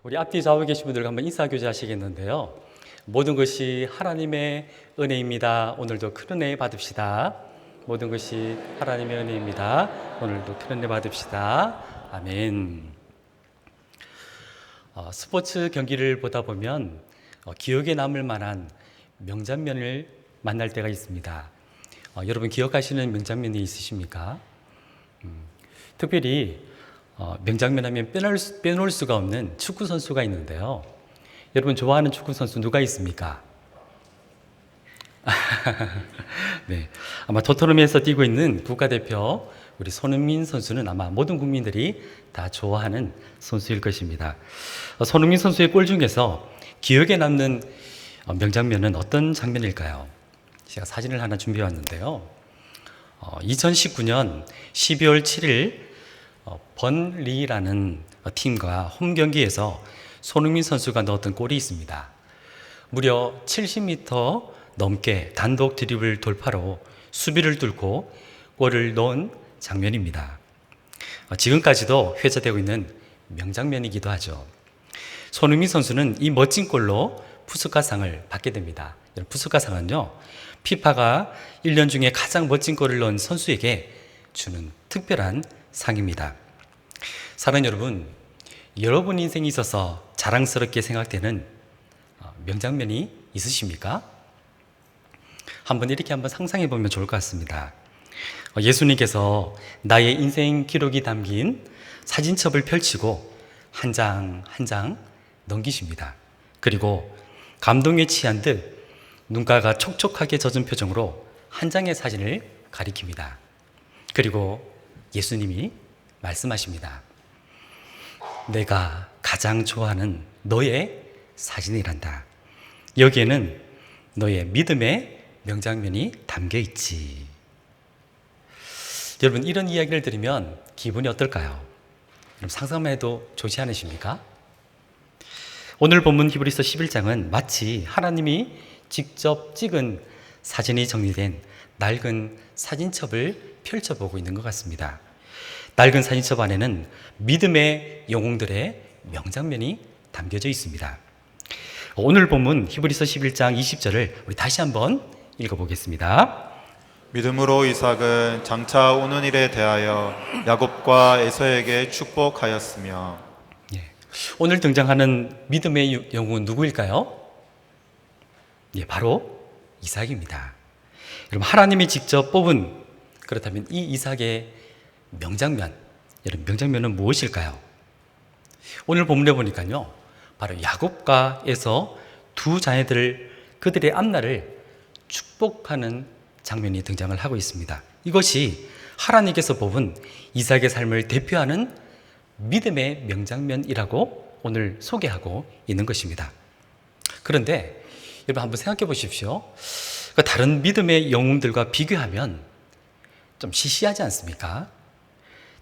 우리 앞뒤 좌우에 계신 분들과 한번 인사교제 하시겠는데요. 모든 것이 하나님의 은혜입니다. 오늘도 큰 은혜 받읍시다. 모든 것이 하나님의 은혜입니다. 오늘도 큰 은혜 받읍시다. 아멘. 스포츠 경기를 보다 보면 기억에 남을 만한 명장면을 만날 때가 있습니다. 여러분 기억하시는 명장면이 있으십니까? 특별히 명장면 하면 빼놓을 수가 없는 축구 선수가 있는데요. 여러분 좋아하는 축구 선수 누가 있습니까? 네, 아마 토트넘에서 뛰고 있는 국가대표 우리 손흥민 선수는 아마 모든 국민들이 다 좋아하는 선수일 것입니다. 손흥민 선수의 골 중에서 기억에 남는 명장면은 어떤 장면일까요? 제가 사진을 하나 준비해 왔는데요. 2019년 12월 7일 번리라는 팀과 홈 경기에서 손흥민 선수가 넣었던 골이 있습니다. 무려 70m 넘게 단독 드리블 돌파로 수비를 뚫고 골을 넣은 장면입니다. 지금까지도 회자되고 있는 명장면이기도 하죠. 손흥민 선수는 이 멋진 골로 푸스카상을 받게 됩니다. 푸스카상은요, 피파가 1년 중에 가장 멋진 골을 넣은 선수에게 주는 특별한 상입니다. 사랑하는 여러분, 여러분 인생에 있어서 자랑스럽게 생각되는 명장면이 있으십니까? 한번 상상해 보면 좋을 것 같습니다. 예수님께서 나의 인생 기록이 담긴 사진첩을 펼치고 한 장 한 장 넘기십니다. 그리고 감동에 취한 듯 눈가가 촉촉하게 젖은 표정으로 한 장의 사진을 가리킵니다. 그리고 예수님이 말씀하십니다. 내가 가장 좋아하는 너의 사진이란다. 여기에는 너의 믿음의 명장면이 담겨 있지. 여러분, 이런 이야기를 들으면 기분이 어떨까요? 상상만 해도 좋지 않으십니까? 오늘 본문 히브리서 11장은 마치 하나님이 직접 찍은 사진이 정리된 낡은 사진첩을 펼쳐보고 있는 것 같습니다. 낡은 사진첩 안에는 믿음의 영웅들의 명장면이 담겨져 있습니다. 오늘 본문 히브리서 11장 20절을 우리 다시 한번 읽어보겠습니다. 믿음으로 이삭은 장차 오는 일에 대하여 야곱과 에서에게 축복하였으며. 오늘 등장하는 믿음의 영웅은 누구일까요? 바로 이삭입니다. 여러분, 하나님이 직접 뽑은, 그렇다면 이 이삭의 명장면, 여러분 명장면은 무엇일까요? 오늘 본문에 보니까요, 바로 야곱과 에서 두 자녀들을, 그들의 앞날을 축복하는 장면이 등장을 하고 있습니다. 이것이 하나님께서 뽑은 이삭의 삶을 대표하는 믿음의 명장면이라고 오늘 소개하고 있는 것입니다. 그런데 여러분 한번 생각해 보십시오. 다른 믿음의 영웅들과 비교하면 좀 시시하지 않습니까?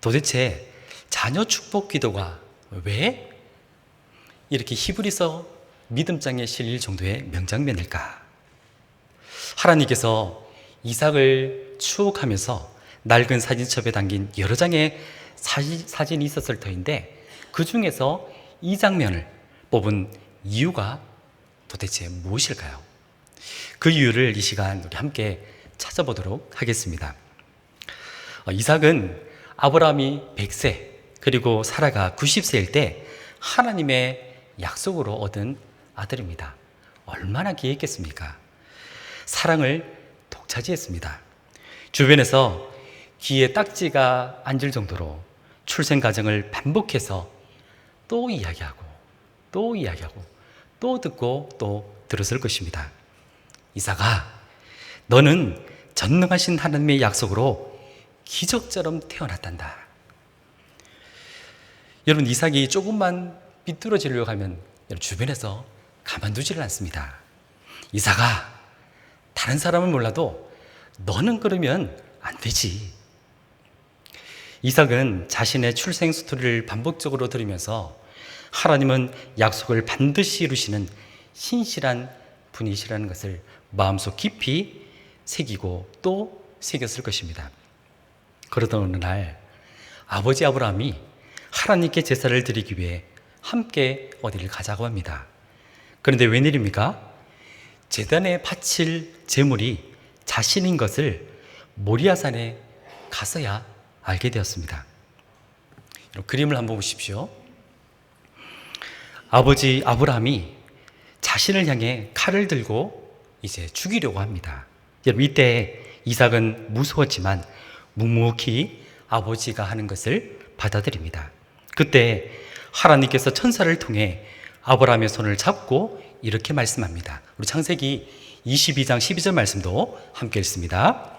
도대체 자녀 축복 기도가 왜 이렇게 히브리서 믿음장에 실릴 정도의 명장면일까? 하나님께서 이삭을 추억하면서 낡은 사진첩에 담긴 여러 장의 사진이 있었을 터인데 그 중에서 이 장면을 뽑은 이유가 도대체 무엇일까요? 그 이유를 이 시간 우리 함께 찾아보도록 하겠습니다. 이삭은 아브라함이 100세 그리고 사라가 90세일 때 하나님의 약속으로 얻은 아들입니다. 얼마나 귀했겠습니까? 사랑을 독차지했습니다. 주변에서 귀에 딱지가 앉을 정도로 출생 과정을 반복해서 또 이야기하고 또 듣고 또 들었을 것입니다. 이삭아, 너는 전능하신 하나님의 약속으로 기적처럼 태어났단다. 여러분, 이삭이 조금만 삐뚤어지려고 하면 주변에서 가만두지를 않습니다. 이삭아, 다른 사람은 몰라도 너는 그러면 안 되지. 이삭은 자신의 출생 스토리를 반복적으로 들으면서 하나님은 약속을 반드시 이루시는 신실한 분이시라는 것을 마음속 깊이 새기고 또 새겼을 것입니다. 그러던 어느 날 아버지 아브라함이 하나님께 제사를 드리기 위해 함께 어디를 가자고 합니다. 그런데 웬일입니까? 제단에 바칠 제물이 자신인 것을 모리아산에 가서야 알게 되었습니다. 그림을 한번 보십시오. 아버지 아브라함이 자신을 향해 칼을 들고 이제 죽이려고 합니다. 여러분, 이때 이삭은 무서웠지만 묵묵히 아버지가 하는 것을 받아들입니다. 그때 하나님께서 천사를 통해 아브라함의 손을 잡고 이렇게 말씀합니다. 우리 창세기 22장 12절 말씀도 함께 읽습니다.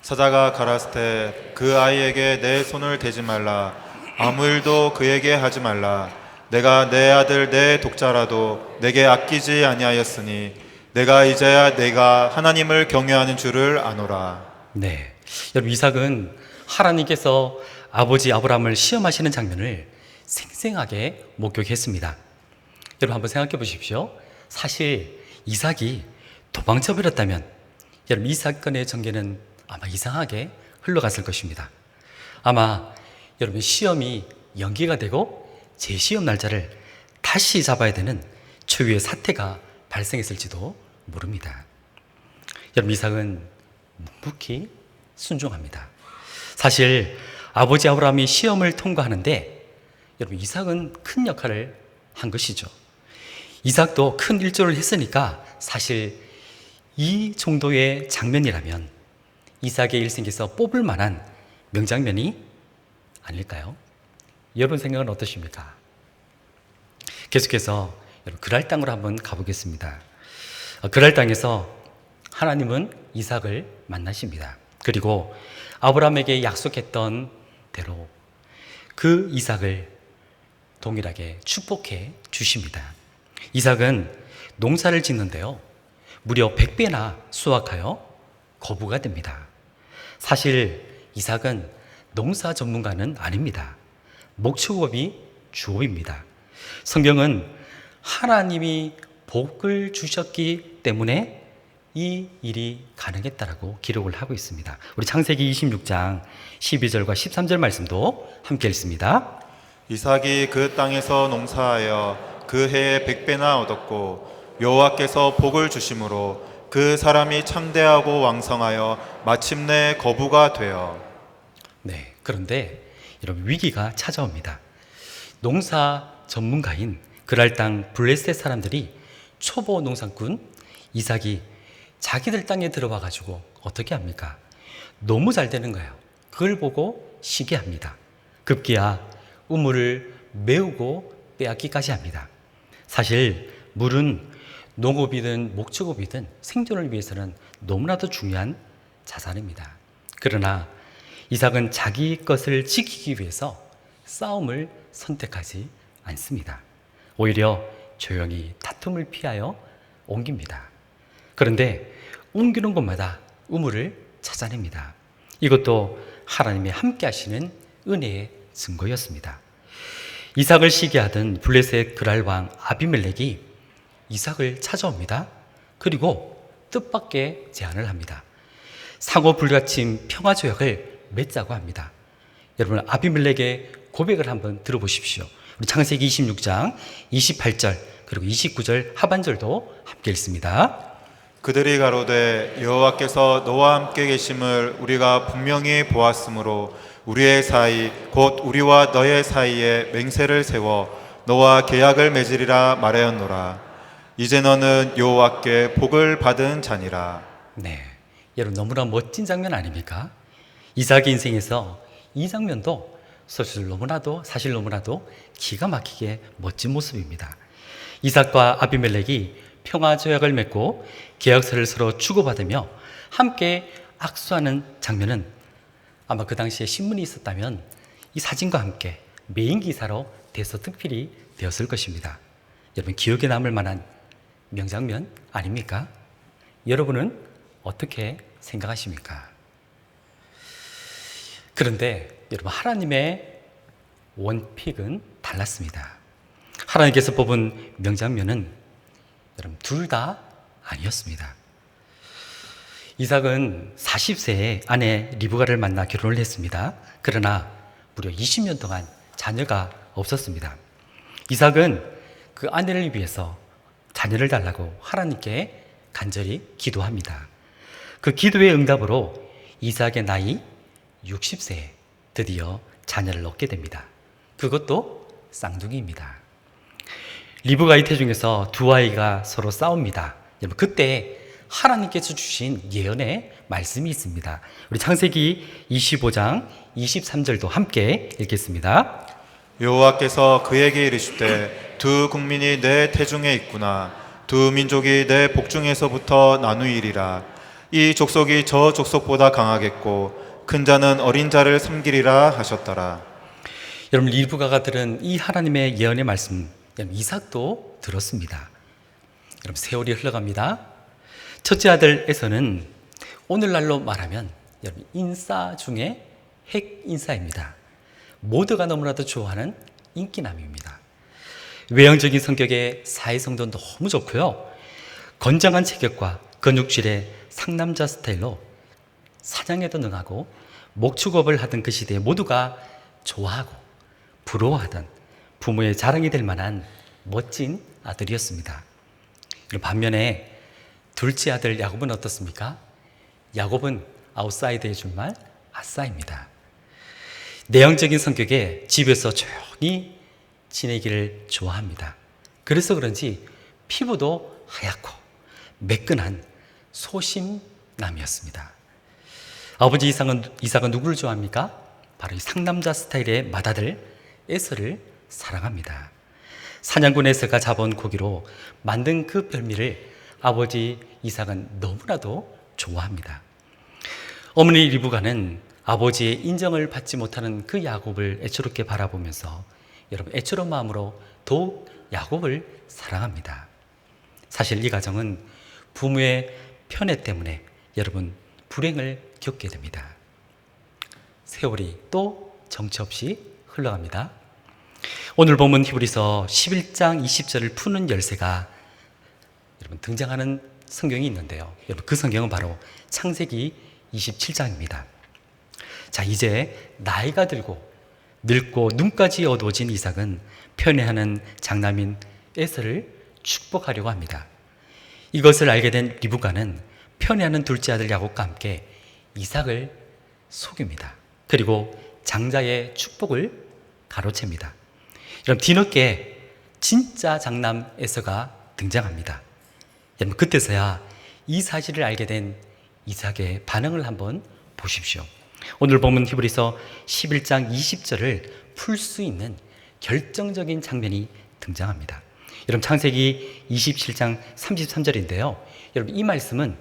사자가 가라사대 그 아이에게 내 손을 대지 말라. 아무 일도 그에게 하지 말라. 내가 내 아들 내 독자라도 내게 아끼지 아니하였으니 내가 이제야 내가 하나님을 경외하는 줄을 아노라. 네, 여러분, 이삭은 하나님께서 아버지 아브라함을 시험하시는 장면을 생생하게 목격했습니다. 여러분, 한번 생각해 보십시오. 사실 이삭이 도망쳐 버렸다면 여러분, 이 사건의 전개는 아마 이상하게 흘러갔을 것입니다. 아마 여러분, 시험이 연기가 되고 재시험 날짜를 다시 잡아야 되는 초유의 사태가 발생했을지도 모릅니다. 여러분, 이삭은 묵묵히 순종합니다. 사실 아버지 아브라함이 시험을 통과하는데 여러분, 이삭은 큰 역할을 한 것이죠. 이삭도 큰 일조를 했으니까 사실 이 정도의 장면이라면 이삭의 일생에서 뽑을 만한 명장면이 아닐까요? 여러분 생각은 어떠십니까? 계속해서 여러분, 그랄 땅으로 한번 가보겠습니다. 그랄 땅에서 하나님은 이삭을 만나십니다. 그리고 아브라함에게 약속했던 대로 그 이삭을 동일하게 축복해 주십니다. 이삭은 농사를 짓는데요, 무려 100배나 수확하여 거부가 됩니다. 사실 이삭은 농사 전문가는 아닙니다. 목축업이 주업입니다. 성경은 하나님이 복을 주셨기 때문에 이 일이 가능했다라고 기록을 하고 있습니다. 우리 창세기 26장 12절과 13절 말씀도 함께 읽습니다. 이삭이 그 땅에서 농사하여 그 해에 100배나 얻었고 여호와께서 복을 주심으로 그 사람이 창대하고 왕성하여 마침내 거부가 되어. 네, 그런데 여러분, 위기가 찾아옵니다. 농사 전문가인 그랄 땅 블레셋 사람들이 초보 농사꾼 이삭이 자기들 땅에 들어와 가지고 어떻게 합니까? 너무 잘 되는 거예요. 그걸 보고 시기합니다. 급기야 우물을 메우고 빼앗기까지 합니다. 사실 물은 농업이든 목축업이든 생존을 위해서는 너무나도 중요한 자산입니다. 그러나 이삭은 자기 것을 지키기 위해서 싸움을 선택하지 않습니다. 오히려 조용히 다툼을 피하여 옮깁니다. 그런데 옮기는 곳마다 우물을 찾아냅니다. 이것도 하나님의 함께 하시는 은혜의 증거였습니다. 이삭을 시기하던 블레셋 그랄 왕 아비멜렉이 이삭을 찾아옵니다. 그리고 뜻밖의 제안을 합니다. 상호 불가침 평화조약을 맺자고 합니다. 여러분, 아비멜렉의 고백을 한번 들어보십시오. 우리 창세기 26장 28절 그리고 29절 하반절도 함께 읽습니다. 그들이 가로되 여호와께서 너와 함께 계심을 우리가 분명히 보았으므로 우리의 사이 곧 우리와 너의 사이에 맹세를 세워 너와 계약을 맺으리라 말하였노라. 이제 너는 여호와께 복을 받은 자니라. 네, 여러분, 너무나 멋진 장면 아닙니까? 이삭의 인생에서 이 장면도 사실 너무나도 기가 막히게 멋진 모습입니다. 이삭과 아비멜렉이 평화조약을 맺고 계약서를 서로 주고받으며 함께 악수하는 장면은 아마 그 당시에 신문이 있었다면 이 사진과 함께 메인 기사로 대서특필이 되었을 것입니다. 여러분, 기억에 남을 만한 명장면 아닙니까? 여러분은 어떻게 생각하십니까? 그런데 여러분, 하나님의 원픽은 달랐습니다. 하나님께서 뽑은 명장면은 여러분, 둘 다 아니었습니다. 이삭은 40세에 아내 리브가를 만나 결혼을 했습니다. 그러나 무려 20년 동안 자녀가 없었습니다. 이삭은 그 아내를 위해서 자녀를 달라고 하나님께 간절히 기도합니다. 그 기도의 응답으로 이삭의 나이 60세에 드디어 자녀를 얻게 됩니다. 그것도 쌍둥이입니다. 리브가의 태중에서 두 아이가 서로 싸웁니다. 여러분, 그때 하나님께서 주신 예언의 말씀이 있습니다. 우리 창세기 25장 23절도 함께 읽겠습니다. 여호와께서 그에게 이르시되 두 국민이 내 태중에 있구나. 두 민족이 내 복중에서부터 나누이리라. 이 족속이 저 족속보다 강하겠고 큰 자는 어린 자를 섬기리라 하셨더라. 여러분, 리브가가 들은 이 하나님의 예언의 말씀, 여러분, 이삭도 들었습니다. 여러분, 세월이 흘러갑니다. 첫째 아들 에서는 오늘날로 말하면 여러분, 인싸 중에 핵 인싸입니다. 모두가 너무나도 좋아하는 인기남입니다. 외형적인 성격의 사회성도 너무 좋고요. 건장한 체격과 근육질의 상남자 스타일로 사냥에도 능하고 목축업을 하던 그 시대에 모두가 좋아하고 부러워하던 부모의 자랑이 될 만한 멋진 아들이었습니다. 반면에 둘째 아들 야곱은 어떻습니까? 야곱은 아웃사이드의 줄말 아싸입니다. 내향적인 성격에 집에서 조용히 지내기를 좋아합니다. 그래서 그런지 피부도 하얗고 매끈한 소심남이었습니다. 아버지 이삭은 누구를 좋아합니까? 바로 이 상남자 스타일의 맏아들 에서를 사랑합니다. 사냥꾼 에서가 잡아온 고기로 만든 그 별미를 아버지 이삭은 너무나도 좋아합니다. 어머니 리브가는 아버지의 인정을 받지 못하는 그 야곱을 애처롭게 바라보면서 여러분, 애처로운 마음으로 더욱 야곱을 사랑합니다. 사실 이 가정은 부모의 편애 때문에 여러분, 불행을 겪게 됩니다. 세월이 또 정처 없이 흘러갑니다. 오늘 본문 히브리서 11장 20절을 푸는 열쇠가 여러분 등장하는 성경이 있는데요. 여러분, 그 성경은 바로 창세기 27장입니다. 자, 이제 나이가 들고 늙고 눈까지 어두워진 이삭은 편애하는 장남인 에서를 축복하려고 합니다. 이것을 알게 된 리브가는 편애하는 둘째 아들 야곱과 함께 이삭을 속입니다. 그리고 장자의 축복을 가로챕니다. 여러분, 뒤늦게 진짜 장남 에서가 등장합니다. 여러분, 그때서야 이 사실을 알게 된 이삭의 반응을 한번 보십시오. 오늘 보면 히브리서 11장 20절을 풀 수 있는 결정적인 장면이 등장합니다. 여러분, 창세기 27장 33절인데요. 여러분, 이 말씀은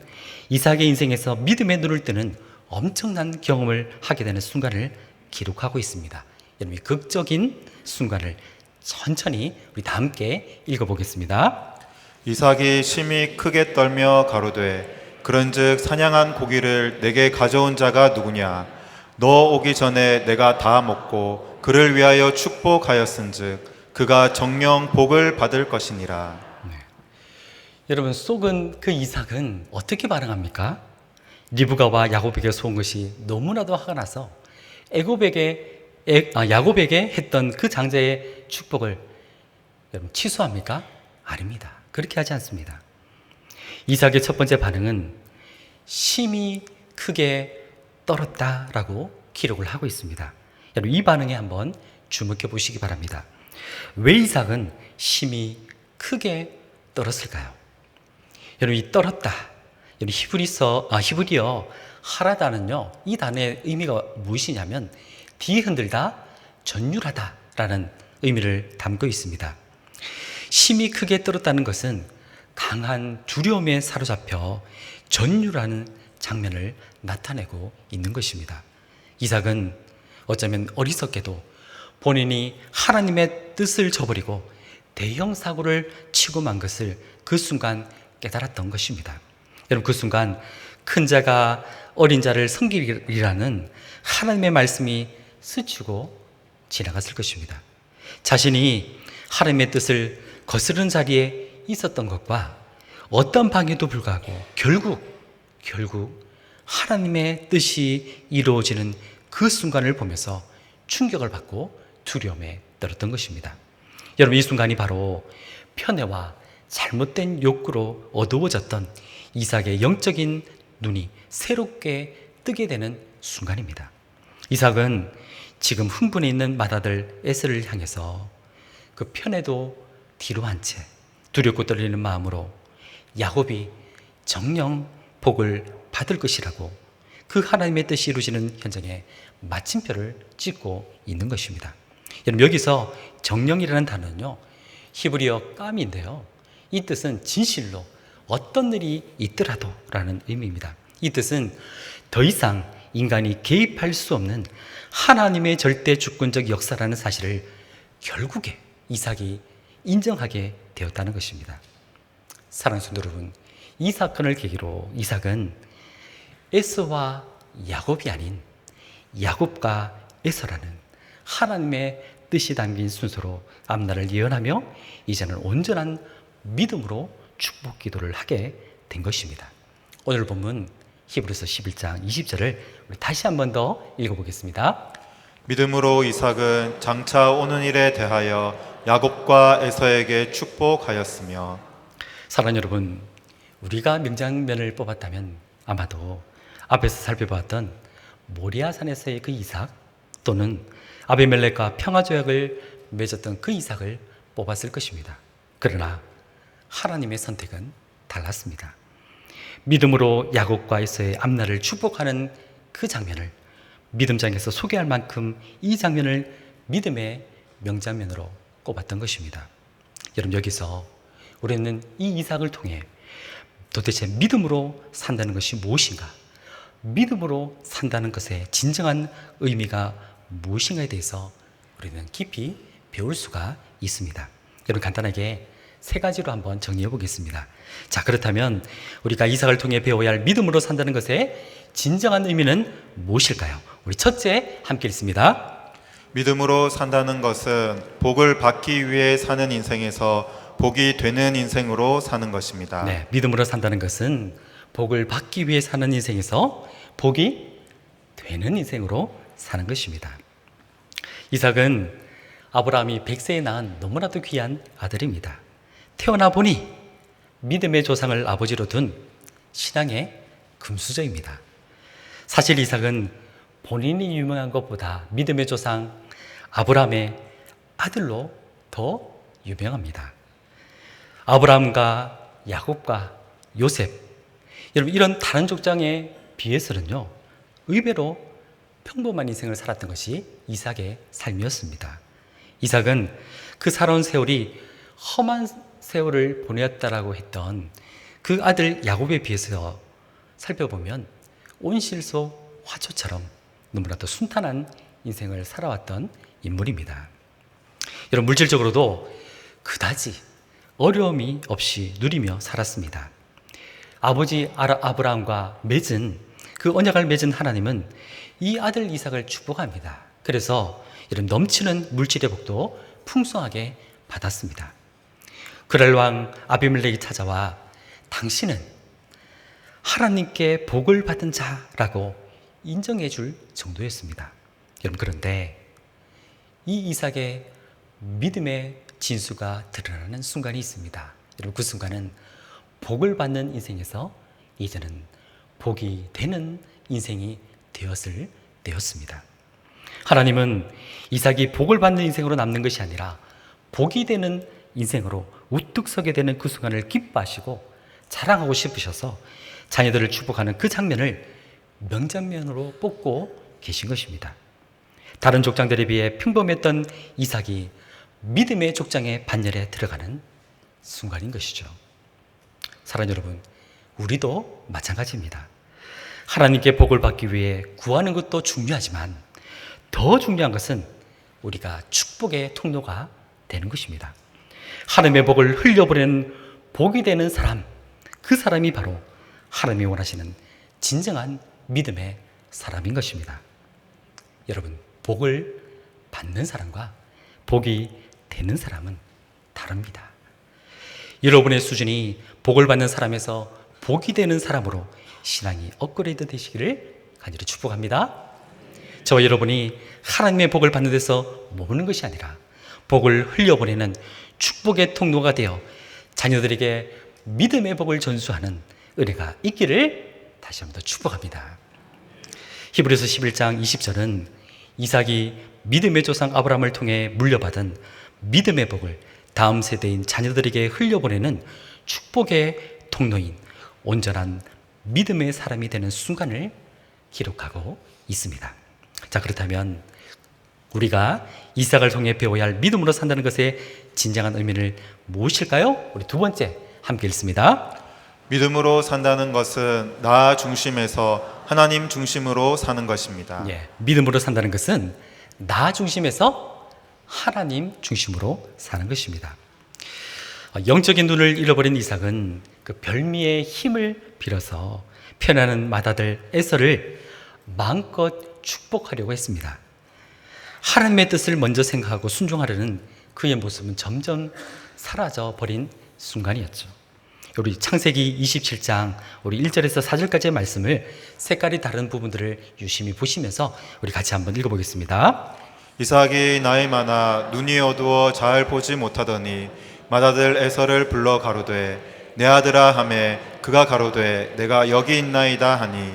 이삭의 인생에서 믿음의 눈을 뜨는 엄청난 경험을 하게 되는 순간을 기록하고 있습니다. 여러분, 이 극적인 순간을 천천히 우리 다 함께 읽어보겠습니다. 이삭이 심히 크게 떨며 가로되 그런즉 사냥한 고기를 내게 가져온 자가 누구냐? 너 오기 전에 내가 다 먹고 그를 위하여 축복하였은즉 그가 정령 복을 받을 것이니라. 여러분, 속은 그 이삭은 어떻게 반응합니까? 리브가와 야곱에게 속은 것이 너무나도 화가 나서 야곱에게 했던 그 장자의 축복을 여러분 취소합니까? 아닙니다. 그렇게 하지 않습니다. 이삭의 첫 번째 반응은 심히 크게 떨었다라고 기록을 하고 있습니다. 여러분, 이 반응에 한번 주목해 보시기 바랍니다. 왜 이삭은 심히 크게 떨었을까요? 여러분, 이 떨었다. 여러분, 히브리어 하라다는요, 이 단어의 의미가 무엇이냐면 뒤흔들다, 전율하다라는 의미를 담고 있습니다. 심히 크게 떨었다는 것은 강한 두려움에 사로잡혀 전율하는 장면을 나타내고 있는 것입니다. 이삭은 어쩌면 어리석게도 본인이 하나님의 뜻을 저버리고 대형 사고를 치고 만 것을 그 순간 깨달았던 것입니다. 여러분, 그 순간 큰 자가 어린 자를 섬기리라는 하나님의 말씀이 스치고 지나갔을 것입니다. 자신이 하나님의 뜻을 거스르는 자리에 있었던 것과 어떤 방해도 불구하고 결국 하나님의 뜻이 이루어지는 그 순간을 보면서 충격을 받고 두려움에 떨었던 것입니다. 여러분, 이 순간이 바로 편애와 잘못된 욕구로 어두워졌던 이삭의 영적인 눈이 새롭게 뜨게 되는 순간입니다. 이삭은 지금 흥분해 있는 맏아들 에서를 향해서 그 편애도 뒤로 한 채 두렵고 떨리는 마음으로 야곱이 정령 복을 받을 것이라고 그 하나님의 뜻이 이루어지는 현장에 마침표를 찍고 있는 것입니다. 여러분, 여기서 정령이라는 단어는요, 히브리어 깜인데요, 이 뜻은 진실로 어떤 일이 있더라도 라는 의미입니다. 이 뜻은 더 이상 인간이 개입할 수 없는 하나님의 절대 주권적 역사라는 사실을 결국에 이삭이 인정하게 되었다는 것입니다. 사랑하는 성도 여러분, 이 사건을 계기로 이삭은 에서와 야곱이 아닌 야곱과 에서라는 하나님의 뜻이 담긴 순서로 앞날을 예언하며 이제는 온전한 믿음으로 축복 기도를 하게 된 것입니다. 오늘 본문 히브리서 11장 20절을 우리 다시 한 번 더 읽어보겠습니다. 믿음으로 이삭은 장차 오는 일에 대하여 야곱과 에서에게 축복하였으며. 사랑하는 여러분, 우리가 명장면을 뽑았다면 아마도 앞에서 살펴봤던 모리아산에서의 그 이삭, 또는 아비멜렉과 평화조약을 맺었던 그 이삭을 뽑았을 것입니다. 그러나 하나님의 선택은 달랐습니다. 믿음으로 야곱과 에서의 앞날을 축복하는 그 장면을 믿음장에서 소개할 만큼 이 장면을 믿음의 명장면으로 꼽았던 것입니다. 여러분, 여기서 우리는 이 이삭을 통해 도대체 믿음으로 산다는 것이 무엇인가, 믿음으로 산다는 것의 진정한 의미가 무엇인가에 대해서 우리는 깊이 배울 수가 있습니다. 여러분, 간단하게 세 가지로 한번 정리해 보겠습니다. 자, 그렇다면 우리가 이삭을 통해 배워야 할 믿음으로 산다는 것의 진정한 의미는 무엇일까요? 우리 첫째 함께 읽습니다. 믿음으로 산다는 것은 복을 받기 위해 사는 인생에서 복이 되는 인생으로 사는 것입니다. 네, 믿음으로 산다는 것은 복을 받기 위해 사는 인생에서 복이 되는 인생으로 사는 것입니다. 이삭은 아브라함이 100세에 낳은 너무나도 귀한 아들입니다. 태어나 보니 믿음의 조상을 아버지로 둔 신앙의 금수저입니다. 사실 이삭은 본인이 유명한 것보다 믿음의 조상 아브라함의 아들로 더 유명합니다. 아브라함과 야곱과 요셉, 여러분, 이런 다른 족장에 비해서는요, 의외로 평범한 인생을 살았던 것이 이삭의 삶이었습니다. 이삭은 그 살아온 세월이 험한 세월을 보내었다라고 했던 그 아들 야곱에 비해서 살펴보면 온실 속 화초처럼 너무나도 순탄한 인생을 살아왔던 인물입니다. 여러분, 물질적으로도 그다지 어려움이 없이 누리며 살았습니다. 아버지 아브라함과 맺은 그 언약을 맺은 하나님은 이 아들 이삭을 축복합니다. 그래서 이런 넘치는 물질의 복도 풍성하게 받았습니다. 그랄 왕 아비멜렉이 찾아와 당신은 하나님께 복을 받은 자라고 인정해 줄 정도였습니다. 여러분, 그런데 이 이삭의 믿음의 진수가 드러나는 순간이 있습니다. 여러분, 그 순간은 복을 받는 인생에서 이제는 복이 되는 인생이 되었을 때였습니다. 하나님은 이삭이 복을 받는 인생으로 남는 것이 아니라 복이 되는 인생으로 우뚝 서게 되는 그 순간을 기뻐하시고 자랑하고 싶으셔서 자녀들을 축복하는 그 장면을 명장면으로 뽑고 계신 것입니다. 다른 족장들에 비해 평범했던 이삭이 믿음의 족장의 반열에 들어가는 순간인 것이죠. 사랑하는 여러분, 우리도 마찬가지입니다. 하나님께 복을 받기 위해 구하는 것도 중요하지만 더 중요한 것은 우리가 축복의 통로가 되는 것입니다. 하나님의 복을 흘려보내는 복이 되는 사람, 그 사람이 바로 하나님이 원하시는 진정한 믿음의 사람인 것입니다. 여러분, 복을 받는 사람과 복이 되는 사람은 다릅니다. 여러분의 수준이 복을 받는 사람에서 복이 되는 사람으로 신앙이 업그레이드 되시기를 간절히 축복합니다. 저와 여러분이 하나님의 복을 받는 데서 머무는 것이 아니라 복을 흘려보내는 축복의 통로가 되어 자녀들에게 믿음의 복을 전수하는 은혜가 있기를 다시 한번 더 축복합니다. 히브리서 11장 20절은 이삭이 믿음의 조상 아브라함을 통해 물려받은 믿음의 복을 다음 세대인 자녀들에게 흘려보내는 축복의 통로인 온전한 믿음의 사람이 되는 순간을 기록하고 있습니다. 자, 그렇다면 우리가 이삭을 통해 배워야 할 믿음으로 산다는 것의 진정한 의미를 무엇일까요? 우리 두 번째 함께 읽습니다. 믿음으로 산다는 것은 나 중심에서 하나님 중심으로 사는 것입니다. 예, 믿음으로 산다는 것은 나 중심에서 하나님 중심으로 사는 것입니다. 영적인 눈을 잃어버린 이삭은 그 별미의 힘을 빌어서 편안한 맏아들 에서를 마음껏 축복하려고 했습니다. 하나님의 뜻을 먼저 생각하고 순종하려는 그의 모습은 점점 사라져 버린 순간이었죠. 우리 창세기 27장 우리 1절에서 4절까지의 말씀을 색깔이 다른 부분들을 유심히 보시면서 우리 같이 한번 읽어보겠습니다. 이삭이 나이 많아 눈이 어두워 잘 보지 못하더니 맏아들 에서를 불러 가로되 내 아들아 하매 그가 가로되 내가 여기 있나이다 하니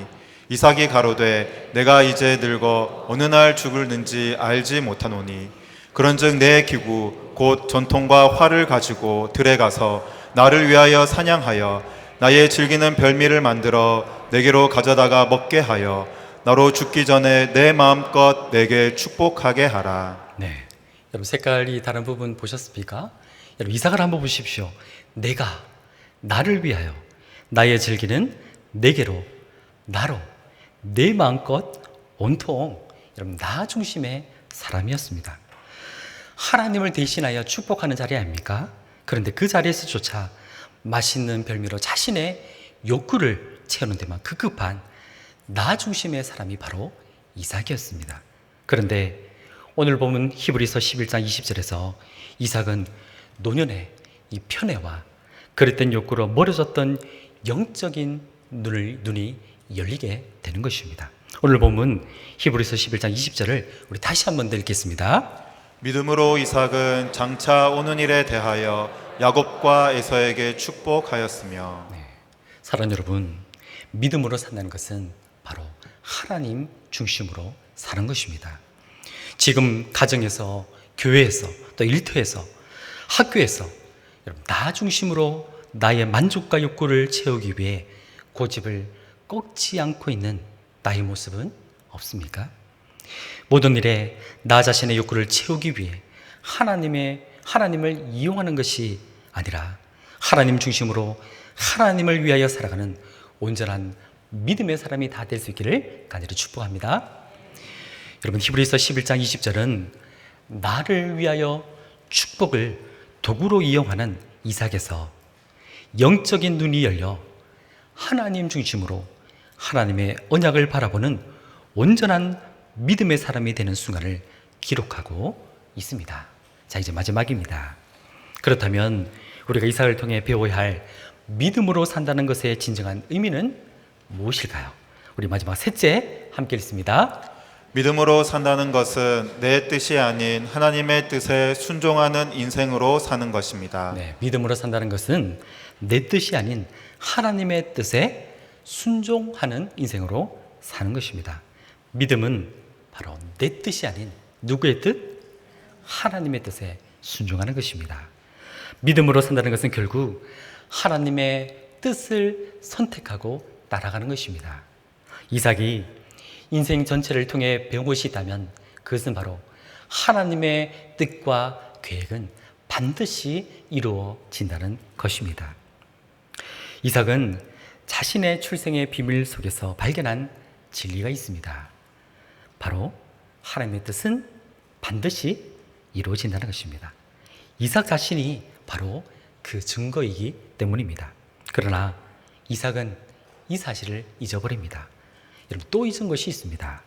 이삭이 가로되 내가 이제 늙어 어느 날 죽을는지 알지 못하노니 그런즉 내 기구 곧 전통과 활을 가지고 들에 가서 나를 위하여 사냥하여 나의 즐기는 별미를 만들어 내게로 가져다가 먹게 하여 나로 죽기 전에 내 마음껏 내게 축복하게 하라. 네, 여러분 색깔이 다른 부분 보셨습니까? 여러분 이삭을 한번 보십시오. 내가 나를 위하여 나의 즐기는 내게로 나로 내 마음껏 온통 여러분 나 중심의 사람이었습니다. 하나님을 대신하여 축복하는 자리 아닙니까? 그런데 그 자리에서조차 맛있는 별미로 자신의 욕구를 채우는 데만 급급한 나 중심의 사람이 바로 이삭이었습니다. 그런데 오늘 보면 히브리서 11장 20절에서 이삭은 노년의 이 편애와 그릇된 욕구로 멀어졌던 영적인 눈이 열리게 되는 것입니다. 오늘 보면 히브리서 11장 20절을 우리 다시 한번 더 읽겠습니다. 믿음으로 이삭은 장차 오는 일에 대하여 야곱과 에서에게 축복하였으며. 사랑하는 여러분, 믿음으로 산다는 것은 바로 하나님 중심으로 사는 것입니다. 지금 가정에서, 교회에서, 또 일터에서, 학교에서 여러분 나 중심으로 나의 만족과 욕구를 채우기 위해 고집을 꺾지 않고 있는 나의 모습은 없습니까? 모든 일에 나 자신의 욕구를 채우기 위해 하나님을 이용하는 것이 아니라 하나님 중심으로 하나님을 위하여 살아가는 온전한 믿음의 사람이 다 될 수 있기를 간절히 축복합니다. 여러분 히브리서 11장 20절은 나를 위하여 축복을 도구로 이용하는 이삭에서 영적인 눈이 열려 하나님 중심으로 하나님의 언약을 바라보는 온전한 믿음의 사람이 되는 순간을 기록하고 있습니다. 자, 이제 마지막입니다. 그렇다면 우리가 이삭을 통해 배워야 할 믿음으로 산다는 것의 진정한 의미는 무엇일까요? 우리 마지막 셋째 함께 읽습니다. 믿음으로 산다는 것은 내 뜻이 아닌 하나님의 뜻에 순종하는 인생으로 사는 것입니다. 네, 믿음으로 산다는 것은 내 뜻이 아닌 하나님의 뜻에 순종하는 인생으로 사는 것입니다. 믿음은 바로 내 뜻이 아닌 누구의 뜻? 하나님의 뜻에 순종하는 것입니다. 믿음으로 산다는 것은 결국 하나님의 뜻을 선택하고 따라가는 것입니다. 이삭이 인생 전체를 통해 배운 것이 있다면 그것은 바로 하나님의 뜻과 계획은 반드시 이루어진다는 것입니다. 이삭은 자신의 출생의 비밀 속에서 발견한 진리가 있습니다. 바로 하나님의 뜻은 반드시 이루어진다는 것입니다. 이삭 자신이 바로 그 증거이기 때문입니다. 그러나 이삭은 이 사실을 잊어버립니다. 여러분 또 잊은 것이 있습니다.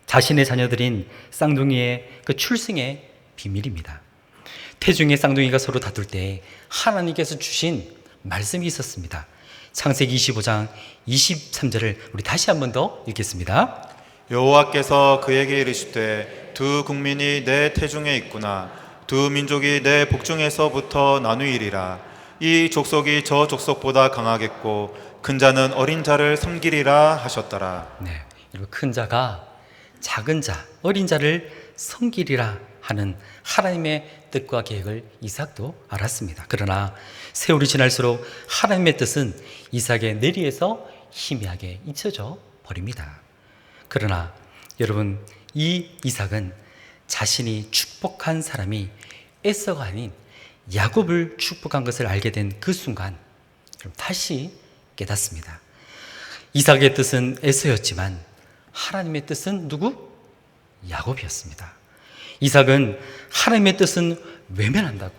자신의 자녀들인 쌍둥이의 그 출생의 비밀입니다. 태중의 쌍둥이가 서로 다툴 때 하나님께서 주신 말씀이 있었습니다. 창세기 25장 23절을 우리 다시 한 번 더 읽겠습니다. 여호와께서 그에게 이르시되 두 국민이 내 태중에 있구나. 두 민족이 내 복중에서부터 나누이리라. 이 족속이 저 족속보다 강하겠고 큰 자는 어린 자를 섬기리라 하셨더라. 네, 여러분 큰 자가 작은 자, 어린 자를 섬기리라 하는 하나님의 뜻과 계획을 이삭도 알았습니다. 그러나 세월이 지날수록 하나님의 뜻은 이삭의 내리에서 희미하게 잊혀져 버립니다. 그러나 여러분, 이 이삭은 자신이 축복한 사람이 에서가 아닌 야곱을 축복한 것을 알게 된 그 순간 다시 깨닫습니다. 이삭의 뜻은 에서였지만 하나님의 뜻은 누구? 야곱이었습니다. 이삭은 하나님의 뜻은 외면한다고,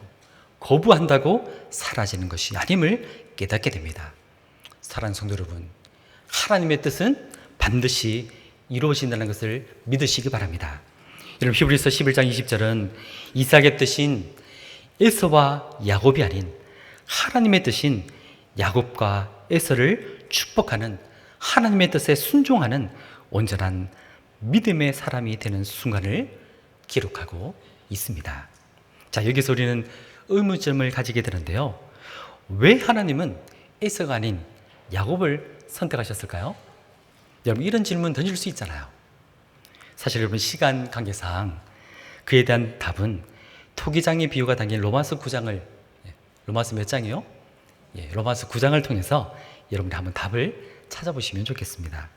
거부한다고 사라지는 것이 아님을 깨닫게 됩니다. 사랑하는 성도 여러분, 하나님의 뜻은 반드시 이루어진다는 것을 믿으시기 바랍니다. 여러분, 히브리서 11장 20절은 이삭의 뜻인 에서와 야곱이 아닌 하나님의 뜻인 야곱과 에서를 축복하는 하나님의 뜻에 순종하는 온전한 믿음의 사람이 되는 순간을 기록하고 있습니다. 자, 여기서 우리는 의문점을 가지게 되는데요. 왜 하나님은 에서가 아닌 야곱을 선택하셨을까요? 여러분, 이런 질문 던질 수 있잖아요. 사실 여러분, 시간 관계상 그에 대한 답은 토기장의 비유가 담긴 로마서 9장을, 로마서 몇 장이요? 로마서 9장을 통해서 여러분이 한번 답을 찾아보시면 좋겠습니다.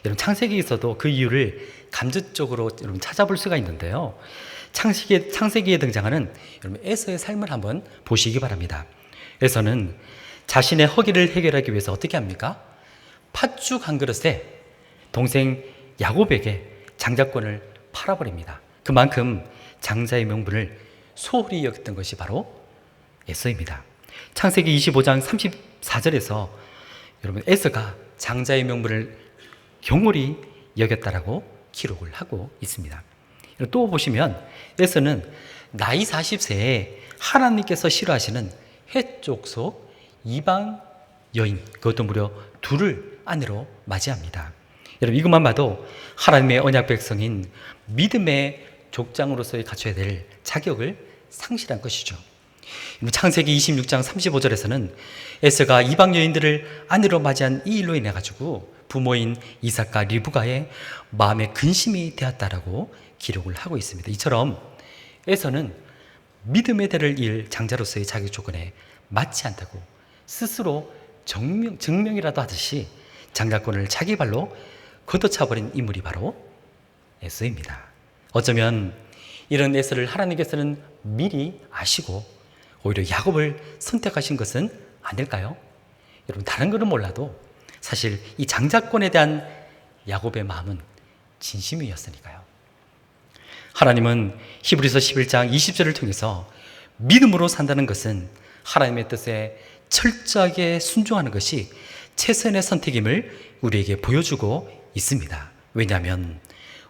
여러분, 창세기에서도 그 이유를 감접적으로 여러분 찾아볼 수가 있는데요. 창세기에 등장하는 여러분 에서의 삶을 한번 보시기 바랍니다. 에서는 자신의 허기를 해결하기 위해서 어떻게 합니까? 팥죽 한 그릇에 동생 야곱에게 장자권을 팔아버립니다. 그만큼 장자의 명분을 소홀히 여겼던 것이 바로 에서입니다. 창세기 25장 34절에서 여러분 에서가 장자의 명분을 경홀히 여겼다라고 기록을 하고 있습니다. 또 보시면 에서는 나이 40세에 하나님께서 싫어하시는 헷 족 이방 여인, 그것도 무려 둘을 아내로 맞이합니다. 여러분, 이것만 봐도 하나님의 언약 백성인 믿음의 족장으로서의 갖춰야 될 자격을 상실한 것이죠. 창세기 26장 35절에서는 에서가 이방 여인들을 아내로 맞이한 이 일로 인해 가지고 부모인 이삭과 리브가의 마음에 근심이 되었다라고 기록을 하고 있습니다. 이처럼 에서는 믿음의 대를 이을 장자로서의 자격 조건에 맞지 않다고 스스로 증명이라도 하듯이 장자권을 자기 발로 걷어차버린 인물이 바로 에서입니다. 어쩌면 이런 에서를 하나님께서는 미리 아시고 오히려 야곱을 선택하신 것은 아닐까요? 여러분, 다른 것은 몰라도 사실 이 장자권에 대한 야곱의 마음은 진심이었으니까요. 하나님은 히브리서 11장 20절을 통해서 믿음으로 산다는 것은 하나님의 뜻에 철저하게 순종하는 것이 최선의 선택임을 우리에게 보여주고 있습니다. 왜냐하면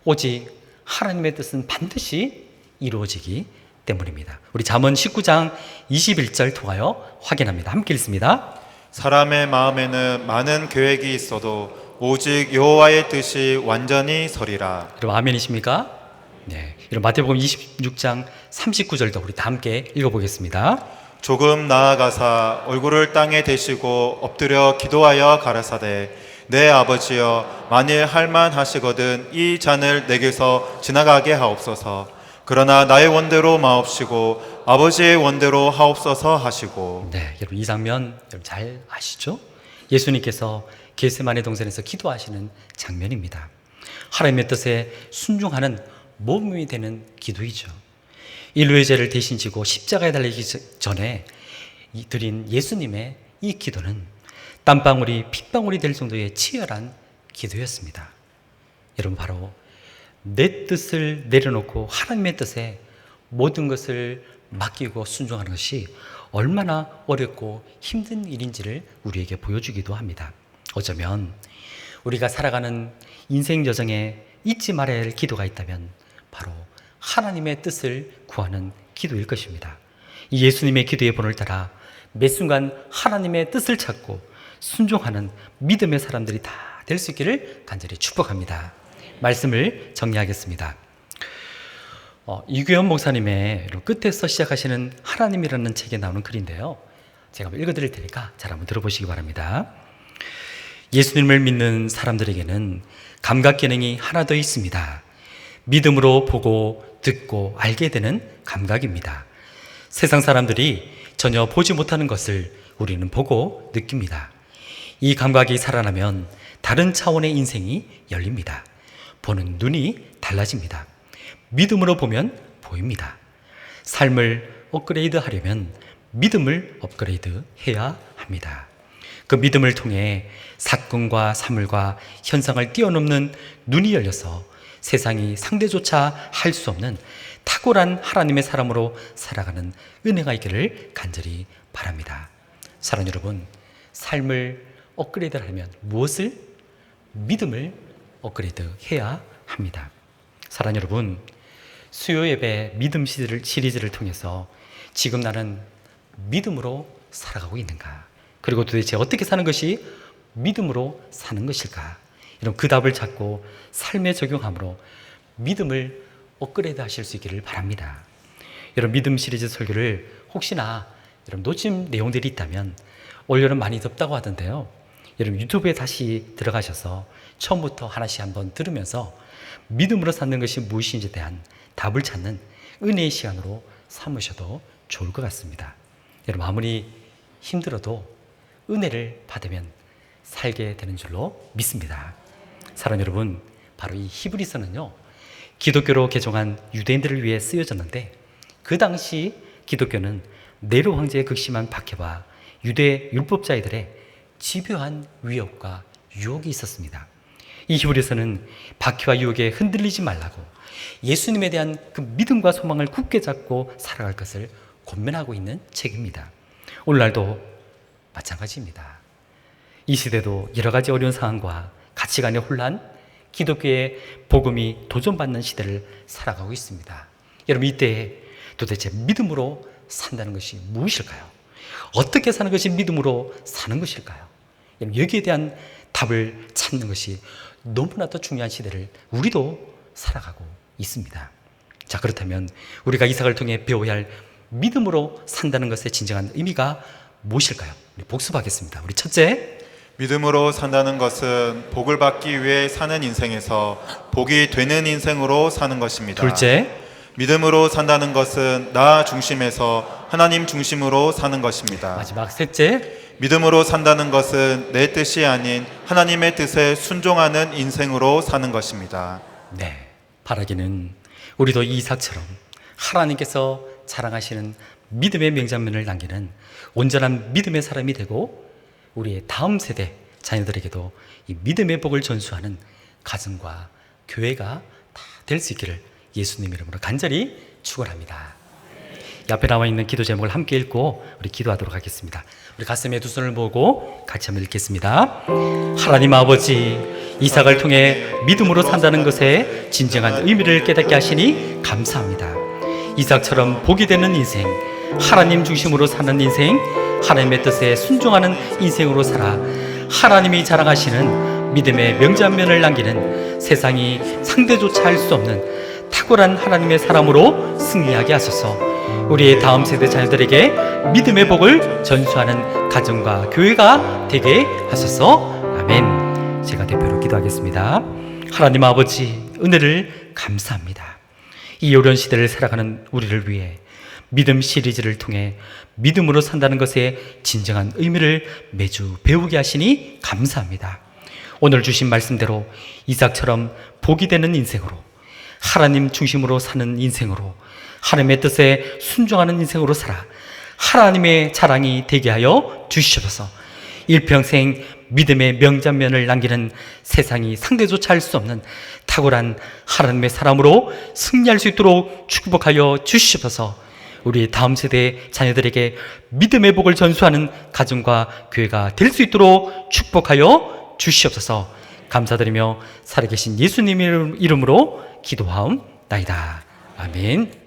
오직 하나님의 뜻은 반드시 이루어지기 때문입니다. 우리 잠언 19장 21절 통하여 확인합니다. 함께 읽습니다. 사람의 마음에는 많은 계획이 있어도 오직 여호와의 뜻이 완전히 서리라. 여러분, 아멘이십니까? 네. 여러분, 마태복음 26장 39절도 우리 다 함께 읽어보겠습니다. 조금 나아가사 얼굴을 땅에 대시고 엎드려 기도하여 가라사대 내 아버지여 만일 할만하시거든 이 잔을 내게서 지나가게 하옵소서. 그러나 나의 원대로 마옵시고 아버지의 원대로 하옵소서 하시고. 네, 여러분, 이 장면 여러분 잘 아시죠? 예수님께서 겟세마네 동산에서 기도하시는 장면입니다. 하나님의 뜻에 순종하는 모범이 되는 기도이죠. 인류의 죄를 대신 지고 십자가에 달리기 전에 드린 예수님의 이 기도는 땀방울이 핏방울이 될 정도의 치열한 기도였습니다. 여러분, 바로 내 뜻을 내려놓고 하나님의 뜻에 모든 것을 맡기고 순종하는 것이 얼마나 어렵고 힘든 일인지를 우리에게 보여주기도 합니다. 어쩌면 우리가 살아가는 인생 여정에 잊지 말아야 할 기도가 있다면 바로 하나님의 뜻을 구하는 기도일 것입니다. 이 예수님의 기도의 본을 따라 매 순간 하나님의 뜻을 찾고 순종하는 믿음의 사람들이 다 될 수 있기를 간절히 축복합니다. 말씀을 정리하겠습니다. 이규현 목사님의 끝에서 시작하시는 하나님이라는 책에 나오는 글인데요. 제가 한번 읽어드릴 테니까 잘 한번 들어보시기 바랍니다. 예수님을 믿는 사람들에게는 감각 기능이 하나 더 있습니다. 믿음으로 보고 듣고 알게 되는 감각입니다. 세상 사람들이 전혀 보지 못하는 것을 우리는 보고 느낍니다. 이 감각이 살아나면 다른 차원의 인생이 열립니다. 보는 눈이 달라집니다. 믿음으로 보면 보입니다. 삶을 업그레이드 하려면 믿음을 업그레이드 해야 합니다. 그 믿음을 통해 사건과 사물과 현상을 뛰어넘는 눈이 열려서 세상이 상대조차 할 수 없는 탁월한 하나님의 사람으로 살아가는 은혜가 있기를 간절히 바랍니다. 사랑 여러분, 삶을 업그레이드 하려면 무엇을? 믿음을 업그레이드 해야 합니다. 사랑 여러분, 수요 예배 믿음 시리즈를 통해서 지금 나는 믿음으로 살아가고 있는가? 그리고 도대체 어떻게 사는 것이 믿음으로 사는 것일까? 이런 그 답을 찾고 삶에 적용함으로 믿음을 업그레이드 하실 수 있기를 바랍니다. 이런 믿음 시리즈 설교를 혹시나 여러분 놓친 내용들이 있다면 올여름 많이 덥다고 하던데요. 여러분 유튜브에 다시 들어가셔서 처음부터 하나씩 한번 들으면서 믿음으로 사는 것이 무엇인지에 대한 답을 찾는 은혜의 시간으로 삼으셔도 좋을 것 같습니다. 여러분 아무리 힘들어도 은혜를 받으면 살게 되는 줄로 믿습니다. 사랑 여러분, 바로 이 히브리서는요, 기독교로 개종한 유대인들을 위해 쓰여졌는데 그 당시 기독교는 네로 황제의 극심한 박해와 유대 율법자들의 집요한 위협과 유혹이 있었습니다. 이 히브리서는 박해와 유혹에 흔들리지 말라고 예수님에 대한 그 믿음과 소망을 굳게 잡고 살아갈 것을 권면하고 있는 책입니다. 오늘날도 마찬가지입니다. 이 시대도 여러 가지 어려운 상황과 가치관의 혼란, 기독교의 복음이 도전받는 시대를 살아가고 있습니다. 여러분 이때에 도대체 믿음으로 산다는 것이 무엇일까요? 어떻게 사는 것이 믿음으로 사는 것일까요? 여기에 대한 답을 찾는 것이 너무나도 중요한 시대를 우리도 살아가고 있습니다. 자, 그렇다면 우리가 이삭을 통해 배워야 할 믿음으로 산다는 것의 진정한 의미가 무엇일까요? 우리 복습하겠습니다. 우리 첫째, 믿음으로 산다는 것은 복을 받기 위해 사는 인생에서 복이 되는 인생으로 사는 것입니다. 둘째, 믿음으로 산다는 것은 나 중심에서 하나님 중심으로 사는 것입니다. 마지막 셋째, 믿음으로 산다는 것은 내 뜻이 아닌 하나님의 뜻에 순종하는 인생으로 사는 것입니다. 네, 바라기는 우리도 이 이삭처럼 하나님께서 자랑하시는 믿음의 명장면을 남기는 온전한 믿음의 사람이 되고 우리의 다음 세대 자녀들에게도 이 믿음의 복을 전수하는 가정과 교회가 다 될 수 있기를 예수님 이름으로 간절히 축원합니다. 옆에 나와 있는 기도 제목을 함께 읽고 우리 기도하도록 하겠습니다. 우리 가슴에 두 손을 모으고 같이 한번 읽겠습니다. 하나님 아버지, 이삭을 통해 믿음으로 산다는 것에 진정한 의미를 깨닫게 하시니 감사합니다. 이삭처럼 복이 되는 인생, 하나님 중심으로 사는 인생, 하나님의 뜻에 순종하는 인생으로 살아 하나님이 자랑하시는 믿음의 명장면을 남기는 세상이 상대조차 할 수 없는 탁월한 하나님의 사람으로 승리하게 하소서. 우리의 다음 세대 자녀들에게 믿음의 복을 전수하는 가정과 교회가 되게 하소서. 아멘. 제가 대표로 기도하겠습니다. 하나님 아버지, 은혜를 감사합니다. 이 어려운 시대를 살아가는 우리를 위해 믿음 시리즈를 통해 믿음으로 산다는 것의 진정한 의미를 매주 배우게 하시니 감사합니다. 오늘 주신 말씀대로 이삭처럼 복이 되는 인생으로, 하나님 중심으로 사는 인생으로, 하나님의 뜻에 순종하는 인생으로 살아 하나님의 자랑이 되게 하여 주시옵소서. 일평생 믿음의 명장면을 남기는 세상이 상대조차 할 수 없는 탁월한 하나님의 사람으로 승리할 수 있도록 축복하여 주시옵소서. 우리 다음 세대 자녀들에게 믿음의 복을 전수하는 가정과 교회가 될 수 있도록 축복하여 주시옵소서. 감사드리며 살아계신 예수님 이름으로 기도하옵나이다. 아멘.